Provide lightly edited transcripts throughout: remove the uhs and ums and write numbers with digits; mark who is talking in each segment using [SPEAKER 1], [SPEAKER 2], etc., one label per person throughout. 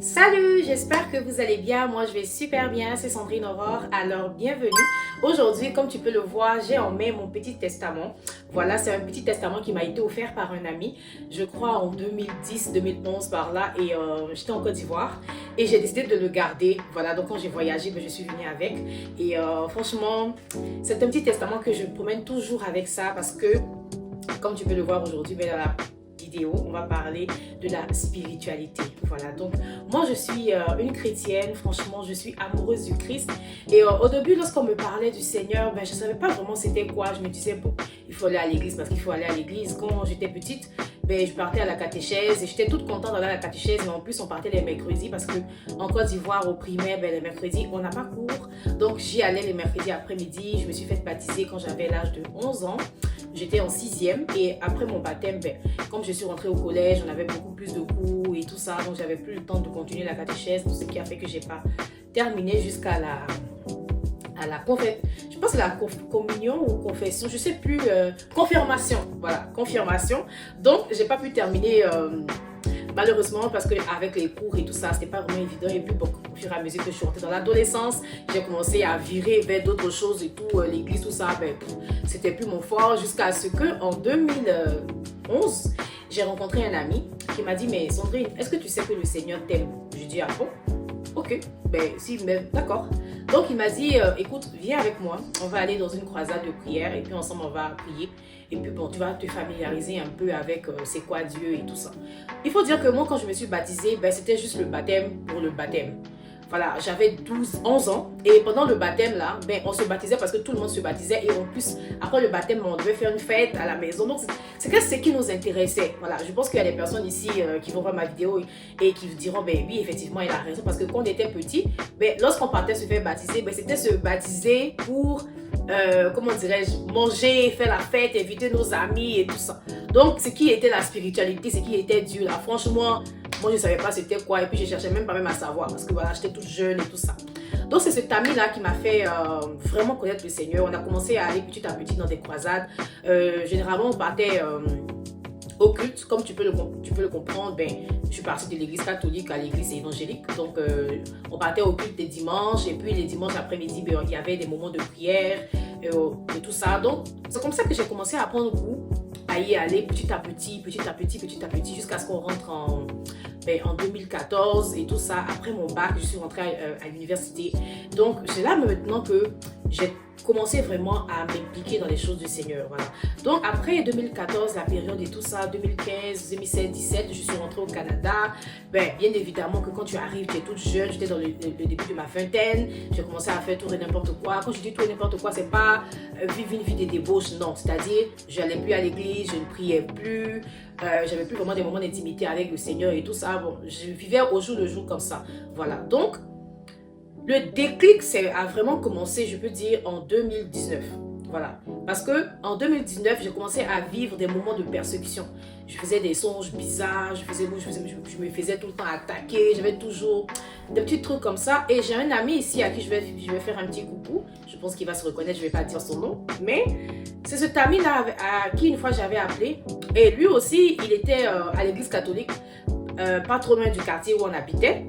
[SPEAKER 1] Salut, j'espère que vous allez bien. Moi, je vais super bien. C'est Sandrine Aurore. Alors, bienvenue. Aujourd'hui, comme tu peux le voir, j'ai en main mon petit testament. Voilà, c'est un petit testament qui m'a été offert par un ami, je crois en 2010-2011 par là. Et j'étais en Côte d'Ivoire et j'ai décidé de le garder. Voilà, donc quand j'ai voyagé, je suis venue avec. Et franchement, c'est un petit testament que je promène toujours avec ça parce que, comme tu peux le voir aujourd'hui, dans la vidéo, on va parler de la spiritualité. Voilà, donc moi je suis une chrétienne, franchement je suis amoureuse du Christ et au début lorsqu'on me parlait du Seigneur, je ne savais pas vraiment c'était quoi. Je me disais bon, il faut aller à l'église parce qu'il faut aller à l'église. Quand j'étais petite, je partais à la catéchèse et j'étais toute contente d'aller à la catéchèse, mais en plus on partait les mercredis parce que en Côte d'Ivoire au primaire, les mercredis on n'a pas cours, donc j'y allais les mercredis après-midi. Je me suis fait baptiser quand j'avais l'âge de 11 ans. J'étais en 6e et après mon baptême, comme je suis rentrée au collège, on avait beaucoup plus de cours et tout ça, donc j'avais plus le temps de continuer la catéchèse, ce qui a fait que j'ai pas terminé jusqu'à la je pense que la communion ou confession, je sais plus, confirmation, voilà, confirmation. Donc j'ai pas pu terminer malheureusement parce que avec les cours et tout ça, c'était pas vraiment évident. Et puis bon, au fur et à mesure que je suis rentrée dans l'adolescence, j'ai commencé à virer vers d'autres choses et tout, l'église, tout ça, c'était plus mon fort jusqu'à ce que en 2011, j'ai rencontré un ami qui m'a dit mais Sandrine, est-ce que tu sais que le Seigneur t'aime? Je dis ah bon? Ok, si, mais d'accord. Donc il m'a dit, écoute, viens avec moi, on va aller dans une croisade de prière et puis ensemble on va prier. Et puis bon, tu vas te familiariser un peu avec c'est quoi Dieu et tout ça. Il faut dire que moi quand je me suis baptisée, c'était juste le baptême pour le baptême. Voilà, j'avais 11 ans et pendant le baptême là, on se baptisait parce que tout le monde se baptisait et en plus, après le baptême, on devait faire une fête à la maison. Donc, c'est ce qui nous intéressait. Voilà, je pense qu'il y a des personnes ici qui vont voir ma vidéo et qui diront, oui, effectivement, il a raison parce que quand on était petit, lorsqu'on partait se faire baptiser, c'était se baptiser pour, comment dirais-je, manger, faire la fête, inviter nos amis et tout ça. Donc, ce qui était la spiritualité, ce qui était Dieu là, franchement, moi, je ne savais pas c'était quoi et puis je cherchais même pas à savoir parce que voilà, j'étais toute jeune et tout ça. Donc, c'est cet ami-là qui m'a fait vraiment connaître le Seigneur. On a commencé à aller petit à petit dans des croisades. Généralement, on partait au culte, comme tu peux le comprendre. Je suis partie de l'église catholique à l'église évangélique. Donc, on partait au culte des dimanches et puis les dimanches après-midi, il y avait des moments de prière et tout ça. Donc, c'est comme ça que j'ai commencé à prendre goût à y aller petit à petit, jusqu'à ce qu'on rentre en 2014 et tout ça. Après mon bac, je suis rentrée à l'université. Donc, c'est là maintenant que j'ai commencé vraiment à m'impliquer dans les choses du Seigneur. Voilà. Donc, après 2014, la période et tout ça, 2015, 2016, 2017, je suis rentrée au Canada. Bien évidemment que quand tu arrives, tu es toute jeune, j'étais dans le début de ma vingtaine, j'ai commencé à faire tout et n'importe quoi. Quand je dis tout et n'importe quoi, c'est pas vivre une vie de débauche, non. C'est-à-dire, je n'allais plus à l'église, je ne priais plus, j'avais plus vraiment des moments d'intimité avec le Seigneur et tout ça. Bon, je vivais au jour le jour comme ça. Voilà. Donc, le déclic, a vraiment commencé, je peux dire, en 2019. Voilà. Parce que en 2019, j'ai commencé à vivre des moments de persécution. Je faisais des songes bizarres, je me faisais tout le temps attaquer, j'avais toujours des petits trucs comme ça. Et j'ai un ami ici à qui je vais faire un petit coucou. Je pense qu'il va se reconnaître, je ne vais pas dire son nom. Mais c'est cet ami-là à qui une fois j'avais appelé. Et lui aussi, il était à l'église catholique, pas trop loin du quartier où on habitait.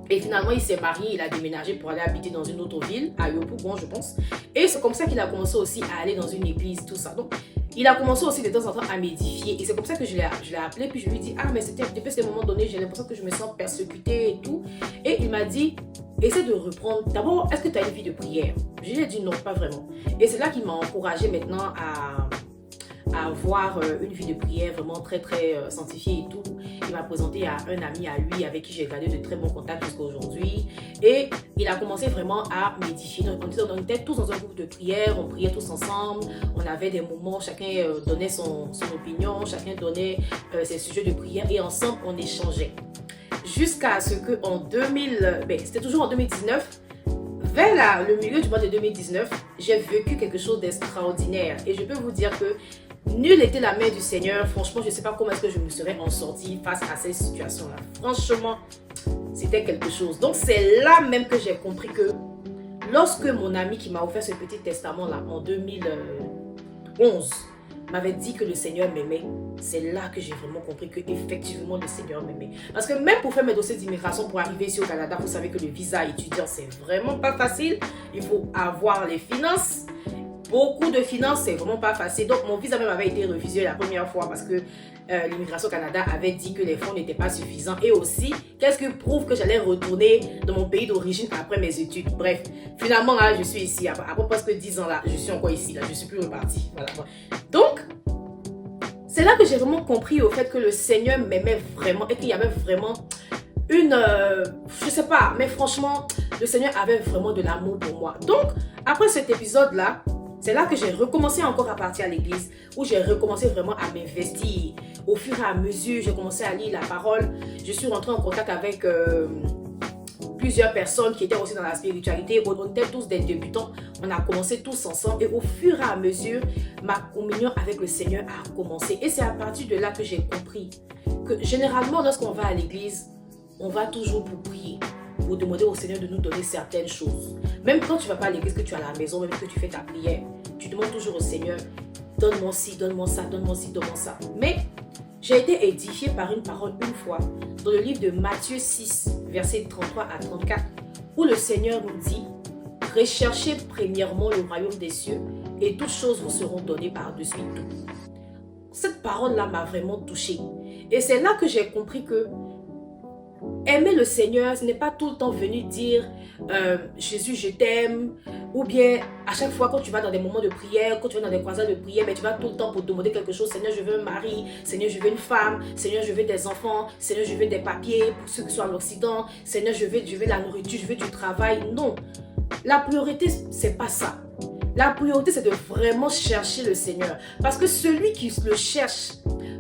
[SPEAKER 1] Et finalement, il s'est marié, il a déménagé pour aller habiter dans une autre ville, à Yopougon, je pense. Et c'est comme ça qu'il a commencé aussi à aller dans une église, tout ça. Donc, il a commencé aussi de temps en temps à m'édifier. Et c'est comme ça que je l'ai appelé, puis je lui ai dit, ah, mais depuis ce moment donné, j'ai l'impression que je me sens persécutée et tout. Et il m'a dit, essaie de reprendre. D'abord, est-ce que tu as une vie de prière? Je lui ai dit non, pas vraiment. Et c'est là qu'il m'a encouragée maintenant à avoir une vie de prière vraiment très très sanctifiée et tout. Il m'a présenté à un ami à lui avec qui j'ai gardé de très bons contacts jusqu'à aujourd'hui et il a commencé vraiment à m'édifier. Donc on était tous dans un groupe de prière, on priait tous ensemble, on avait des moments, chacun donnait son opinion, chacun donnait ses sujets de prière et ensemble on échangeait. Jusqu'à ce que en 2000, c'était toujours en 2019, vers le milieu du mois de 2019, j'ai vécu quelque chose d'extraordinaire et je peux vous dire que nul n'était la main du Seigneur. Franchement, je ne sais pas comment est-ce que je me serais en sortie face à cette situation-là. Franchement, c'était quelque chose. Donc, c'est là même que j'ai compris que lorsque mon ami qui m'a offert ce petit testament-là en 2011 m'avait dit que le Seigneur m'aimait, c'est là que j'ai vraiment compris que effectivement le Seigneur m'aimait. Parce que même pour faire mes dossiers d'immigration pour arriver ici au Canada, vous savez que le visa étudiant, c'est vraiment pas facile. Il faut avoir les finances. Beaucoup de finances, c'est vraiment pas facile. Donc mon visa même avait été refusé la première fois parce que l'immigration Canada avait dit que les fonds n'étaient pas suffisants. Et aussi, qu'est-ce qui prouve que j'allais retourner dans mon pays d'origine après mes études. Bref, finalement là, je suis ici. Après presque 10 ans là, je suis encore ici. Là, je suis plus repartie. Voilà. Donc, c'est là que j'ai vraiment compris au fait que le Seigneur m'aimait vraiment et qu'il y avait vraiment je sais pas, mais franchement, le Seigneur avait vraiment de l'amour pour moi. Donc, après cet épisode-là, c'est là que j'ai recommencé encore à partir à l'église, où j'ai recommencé vraiment à m'investir. Au fur et à mesure, j'ai commencé à lire la parole. Je suis rentrée en contact avec plusieurs personnes qui étaient aussi dans la spiritualité. On était tous des débutants. On a commencé tous ensemble. Et au fur et à mesure, ma communion avec le Seigneur a commencé. Et c'est à partir de là que j'ai compris que généralement, lorsqu'on va à l'église, on va toujours pour prier, pour demander au Seigneur de nous donner certaines choses. Même quand tu ne vas pas à l'église, que tu es à la maison, même que tu fais ta prière, tu demandes toujours au Seigneur, donne-moi ci, donne-moi ça, donne-moi ci, donne-moi ça. Mais j'ai été édifiée par une parole une fois, dans le livre de Matthieu 6, versets 33 à 34, où le Seigneur nous dit, recherchez premièrement le royaume des cieux et toutes choses vous seront données par-dessus tout. Cette parole-là m'a vraiment touchée. Et c'est là que j'ai compris que aimer le Seigneur, ce n'est pas tout le temps venir dire Jésus, je t'aime. Ou bien à chaque fois quand tu vas dans des moments de prière, quand tu vas dans des croisades de prière, mais tu vas tout le temps pour demander quelque chose. Seigneur, je veux un mari. Seigneur, je veux une femme. Seigneur, je veux des enfants. Seigneur, je veux des papiers pour ceux qui sont en Occident. Seigneur, je veux la nourriture, je veux du travail. Non. La priorité, c'est pas ça. La priorité, c'est de vraiment chercher le Seigneur. Parce que celui qui le cherche,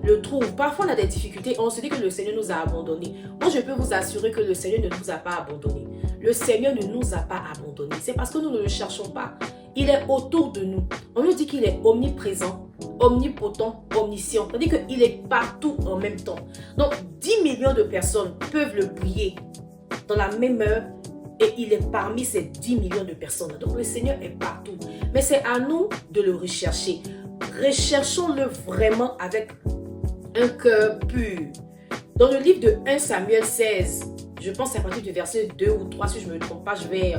[SPEAKER 1] le trouve. Parfois, on a des difficultés. On se dit que le Seigneur nous a abandonnés. Moi, je peux vous assurer que le Seigneur ne nous a pas abandonnés. Le Seigneur ne nous a pas abandonnés. C'est parce que nous ne le cherchons pas. Il est autour de nous. On nous dit qu'il est omniprésent, omnipotent, omniscient. C'est-à-dire qu'il est partout en même temps. Donc, 10 millions de personnes peuvent le prier dans la même heure. Et il est parmi ces 10 millions de personnes. Donc le Seigneur est partout. Mais c'est à nous de le rechercher. Recherchons-le vraiment avec un cœur pur. Dans le livre de 1 Samuel 16, je pense à partir du verset 2 ou 3, si je ne me trompe pas, je vais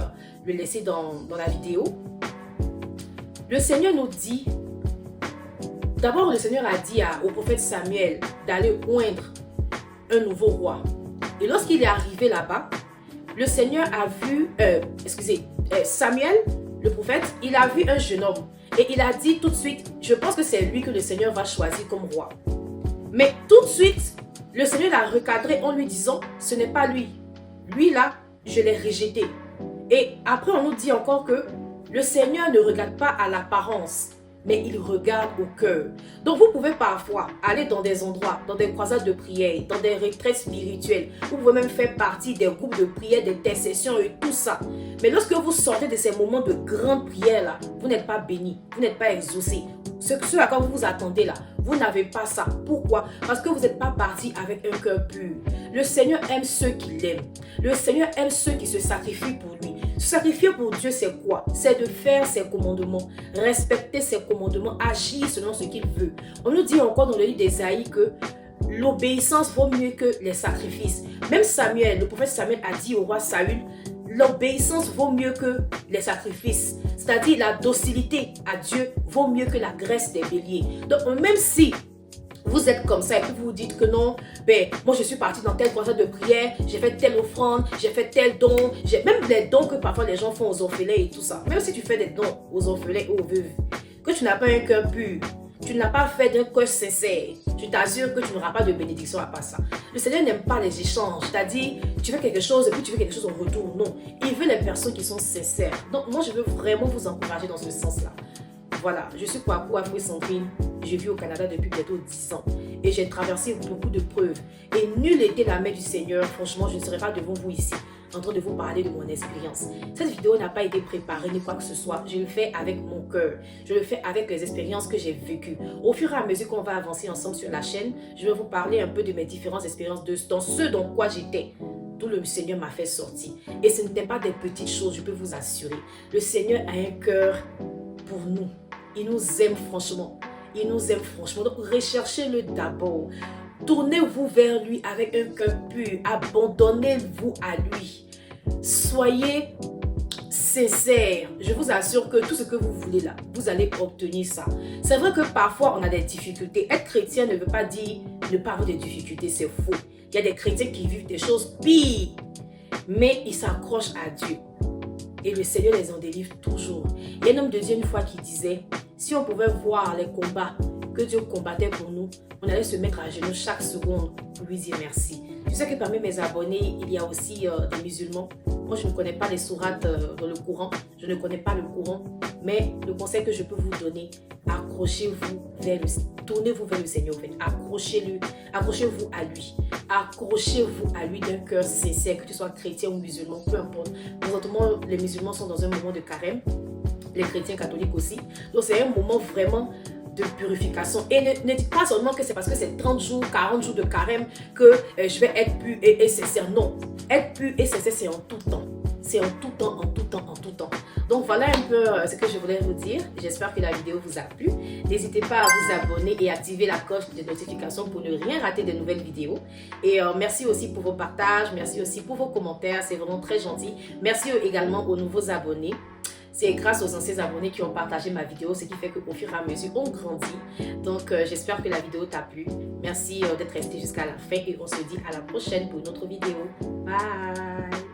[SPEAKER 1] le laisser dans la vidéo. Le Seigneur nous dit, d'abord le Seigneur a dit au prophète Samuel d'aller oindre un nouveau roi. Et lorsqu'il est arrivé là-bas, le Seigneur a vu, Samuel, le prophète, il a vu un jeune homme. Et il a dit tout de suite, je pense que c'est lui que le Seigneur va choisir comme roi. Mais tout de suite, le Seigneur l'a recadré en lui disant, ce n'est pas lui. Lui là, je l'ai rejeté. Et après, on nous dit encore que le Seigneur ne regarde pas à l'apparence, mais il regarde au cœur. Donc vous pouvez parfois aller dans des endroits, dans des croisades de prière, dans des retraites spirituelles. Vous pouvez même faire partie des groupes de prière, d'intercession et tout ça. Mais lorsque vous sortez de ces moments de grande prière là, vous n'êtes pas béni, vous n'êtes pas exaucé. Ce à quoi vous vous attendez là, vous n'avez pas ça. Pourquoi? Parce que vous n'êtes pas parti avec un cœur pur. Le Seigneur aime ceux qui l'aiment. Le Seigneur aime ceux qui se sacrifient pour lui. Se sacrifier pour Dieu, c'est quoi? C'est de faire ses commandements, respecter ses commandements, agir selon ce qu'il veut. On nous dit encore dans le livre d'Ésaïe que l'obéissance vaut mieux que les sacrifices. Même Samuel, le prophète Samuel a dit au roi Saül, l'obéissance vaut mieux que les sacrifices. C'est-à-dire la docilité à Dieu vaut mieux que la graisse des béliers. Donc même si vous êtes comme ça et que vous vous dites que non, moi je suis partie dans tel croisade de prière, j'ai fait telle offrande, j'ai fait tel don, même les dons que parfois les gens font aux orphelins et tout ça. Même si tu fais des dons aux orphelins ou aux veuves, que tu n'as pas un cœur pur, tu n'as pas fait d'un cœur sincère, tu t'assures que tu n'auras pas de bénédiction à part ça. Le Seigneur n'aime pas les échanges, c'est-à-dire tu fais quelque chose et puis tu veux quelque chose en retour. Non, il veut les personnes qui sont sincères. Donc moi je veux vraiment vous encourager dans ce sens-là. Voilà, je suis Kwaku Afro-Sandrine, je vis au Canada depuis bientôt 10 ans et j'ai traversé beaucoup de preuves et nulle n'était la main du Seigneur. Franchement, je ne serais pas devant vous ici en train de vous parler de mon expérience. Cette vidéo n'a pas été préparée ni quoi que ce soit, je le fais avec mon cœur, je le fais avec les expériences que j'ai vécues. Au fur et à mesure qu'on va avancer ensemble sur la chaîne, je vais vous parler un peu de mes différentes expériences, dans ce dans quoi j'étais. Tout le Seigneur m'a fait sortir. Et ce n'était pas des petites choses, je peux vous assurer. Le Seigneur a un cœur pour nous. Il nous aime franchement. il nous aime franchement. Donc, recherchez-le d'abord. Tournez-vous vers lui avec un cœur pur. Abandonnez-vous à lui. Soyez sincère. Je vous assure que tout ce que vous voulez là, vous allez obtenir ça. C'est vrai que parfois on a des difficultés. Être chrétien ne veut pas dire ne pas avoir de difficultés, c'est faux. Il y a des chrétiens qui vivent des choses pires, mais ils s'accrochent à Dieu. Et le Seigneur les en délivre toujours. Il y a un homme de Dieu une fois qui disait, si on pouvait voir les combats que Dieu combattait pour nous, on allait se mettre à genoux chaque seconde pour lui dire merci. Je sais que parmi mes abonnés, il y a aussi des musulmans. Moi, je ne connais pas les sourates dans le Coran. Je ne connais pas le Coran. Mais le conseil que je peux vous donner, tournez-vous vers le Seigneur. En fait. Accrochez-vous à lui. Accrochez-vous à lui d'un cœur sincère, que tu sois chrétien ou musulman, peu importe. Présentement, les musulmans sont dans un moment de carême. Les chrétiens catholiques aussi. Donc, c'est un moment vraiment de purification. Et ne dites pas seulement que c'est parce que c'est 30 jours, 40 jours de carême que je vais être pur et sincère. Non. Être pur et sincère, c'est en tout temps. C'est en tout temps, en tout temps, en tout temps. Donc voilà un peu ce que je voulais vous dire. J'espère que la vidéo vous a plu. N'hésitez pas à vous abonner et activer la cloche de notification pour ne rien rater de nouvelles vidéos. Et merci aussi pour vos partages. Merci aussi pour vos commentaires. C'est vraiment très gentil. Merci également aux nouveaux abonnés. C'est grâce aux anciens abonnés qui ont partagé ma vidéo, ce qui fait qu'au fur et à mesure, on grandit. Donc, j'espère que la vidéo t'a plu. Merci d'être resté jusqu'à la fin et on se dit à la prochaine pour une autre vidéo. Bye!